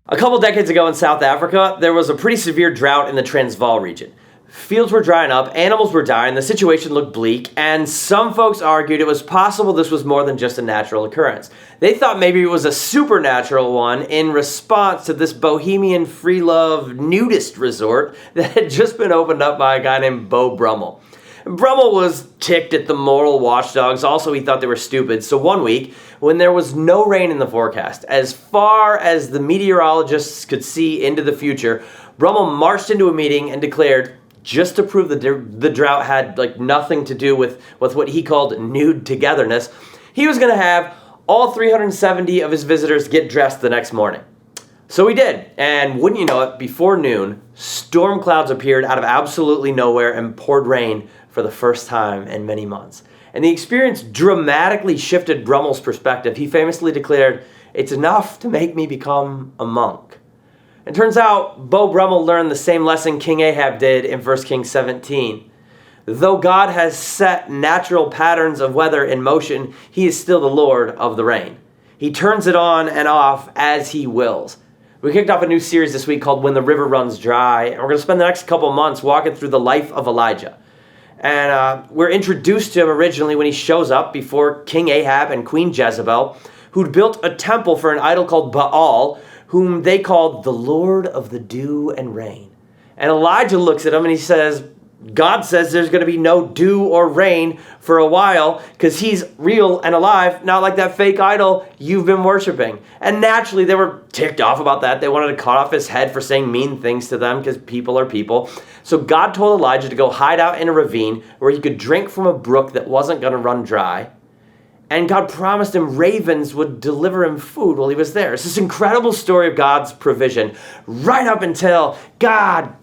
A couple decades ago in South Africa, there was a pretty severe drought in the Transvaal region. Fields were drying up, animals were dying, the situation looked bleak, and some folks argued it was possible this was more than just a natural occurrence. They thought maybe it was a supernatural one in response to this bohemian free-love nudist resort that had just been opened up by a guy named Beau Brummel. Brummel was ticked at the moral watchdogs. Also, he thought they were stupid. So one week, when there was no rain in the forecast, as far as the meteorologists could see into the future, Brummel marched into a meeting and declared, just to prove that the drought had nothing to do with what he called nude togetherness, he was going to have all 370 of his visitors get dressed the next morning. So he did, and wouldn't you know it, before noon, storm clouds appeared out of absolutely nowhere and poured rain for the first time in many months. And the experience dramatically shifted Brummel's perspective. He famously declared, "It's enough to make me become a monk." It turns out Beau Brummel learned the same lesson King Ahab did in 1 Kings 17. Though God has set natural patterns of weather in motion, he is still the Lord of the rain. He turns it on and off as he wills. We kicked off a new series this week called When the River Runs Dry, and we're going to spend the next couple months walking through the life of Elijah. And we're introduced to him originally when he shows up before King Ahab and Queen Jezebel, who'd built a temple for an idol called Baal, whom they called the Lord of the Dew and Rain. And Elijah looks at him and he says, God says there's going to be no dew or rain for a while because he's real and alive, not like that fake idol you've been worshiping. And naturally, they were ticked off about that. They wanted to cut off his head for saying mean things to them because people are people. So God told Elijah to go hide out in a ravine where he could drink from a brook that wasn't going to run dry. And God promised him ravens would deliver him food while he was there. It's this incredible story of God's provision right up until God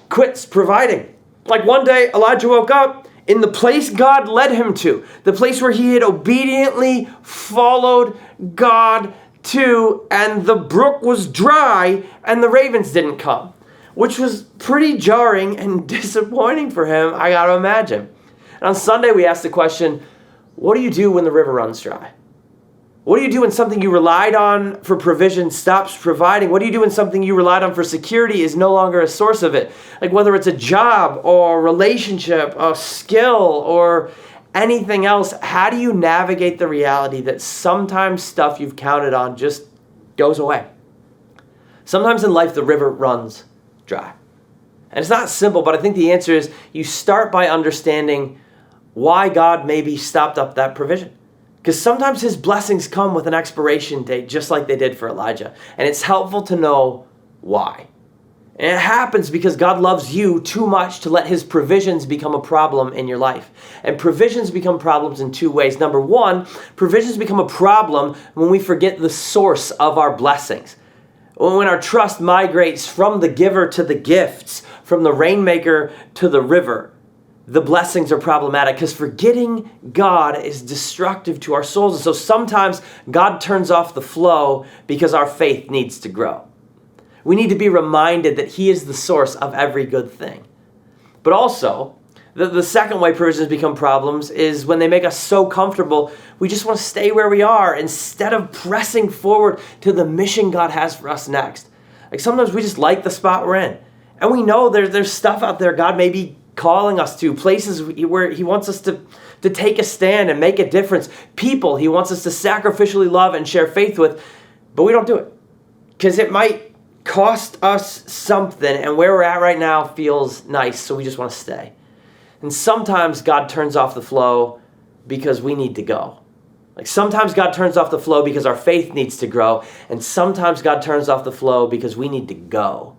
quits providing. Like one day, Elijah woke up in the place God led him to, the place where he had obediently followed God to, and the brook was dry and the ravens didn't come, which was pretty jarring and disappointing for him, I gotta imagine. And on Sunday, we asked the question, what do you do when the river runs dry? What do you do when something you relied on for provision stops providing? What do you do when something you relied on for security is no longer a source of it? Like whether it's a job or a relationship, a skill, or anything else, how do you navigate the reality that sometimes stuff you've counted on just goes away? Sometimes in life, the river runs dry. And it's not simple, but I think the answer is you start by understanding why God maybe stopped up that provision. Because sometimes his blessings come with an expiration date, just like they did for Elijah. And it's helpful to know why. And it happens because God loves you too much to let his provisions become a problem in your life. And provisions become problems in two ways. Number one, provisions become a problem when we forget the source of our blessings. When our trust migrates from the giver to the gifts, from the rainmaker to the river, the blessings are problematic because forgetting God is destructive to our souls. And so sometimes God turns off the flow because our faith needs to grow. We need to be reminded that he is the source of every good thing. But also, the second way provisions become problems is when they make us so comfortable, we just want to stay where we are instead of pressing forward to the mission God has for us next. Like sometimes we just like the spot we're in. And we know there's stuff out there God may be calling us to, places where he wants us to take a stand and make a difference, people he wants us to sacrificially love and share faith with, but we don't do it because it might cost us something, and where we're at right now feels nice, so we just want to stay. And sometimes God turns off the flow because we need to go. Like sometimes God turns off the flow because our faith needs to grow, and sometimes God turns off the flow because we need to go.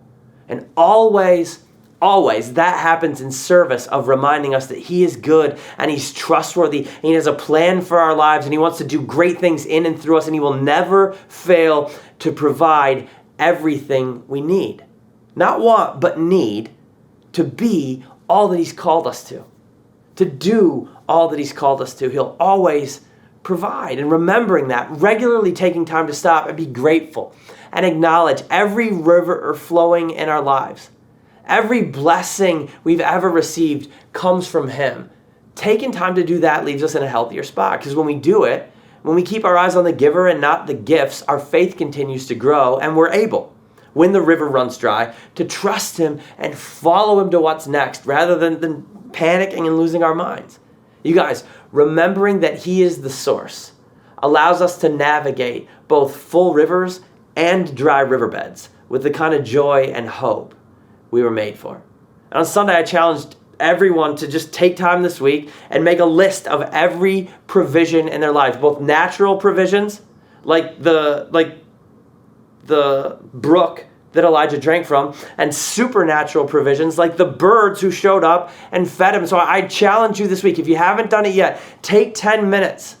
And always that happens in service of reminding us that he is good and he's trustworthy and he has a plan for our lives and he wants to do great things in and through us, and he will never fail to provide everything we need. Not want, but need to be all that he's called us to do all that he's called us to. He'll always provide. And remembering that, regularly taking time to stop and be grateful and acknowledge every river flowing in our lives. Every blessing we've ever received comes from him. Taking time to do that leaves us in a healthier spot, because when we do it, when we keep our eyes on the giver and not the gifts, our faith continues to grow and we're able. when the river runs dry, to trust him and follow him to what's next rather than panicking and losing our minds. You guys, remembering that he is the source allows us to navigate both full rivers and dry riverbeds with the kind of joy and hope we were made for. And on Sunday, I challenged everyone to just take time this week and make a list of every provision in their lives, both natural provisions, like the brook that Elijah drank from, and supernatural provisions like the birds who showed up and fed him. So I challenge you this week, if you haven't done it yet, take 10 minutes.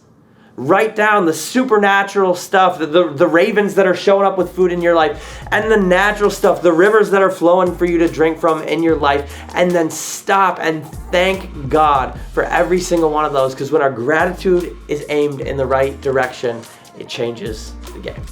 Write down the supernatural stuff, the ravens that are showing up with food in your life, and the natural stuff, the rivers that are flowing for you to drink from in your life, and then stop and thank God for every single one of those, because when our gratitude is aimed in the right direction, it changes the game.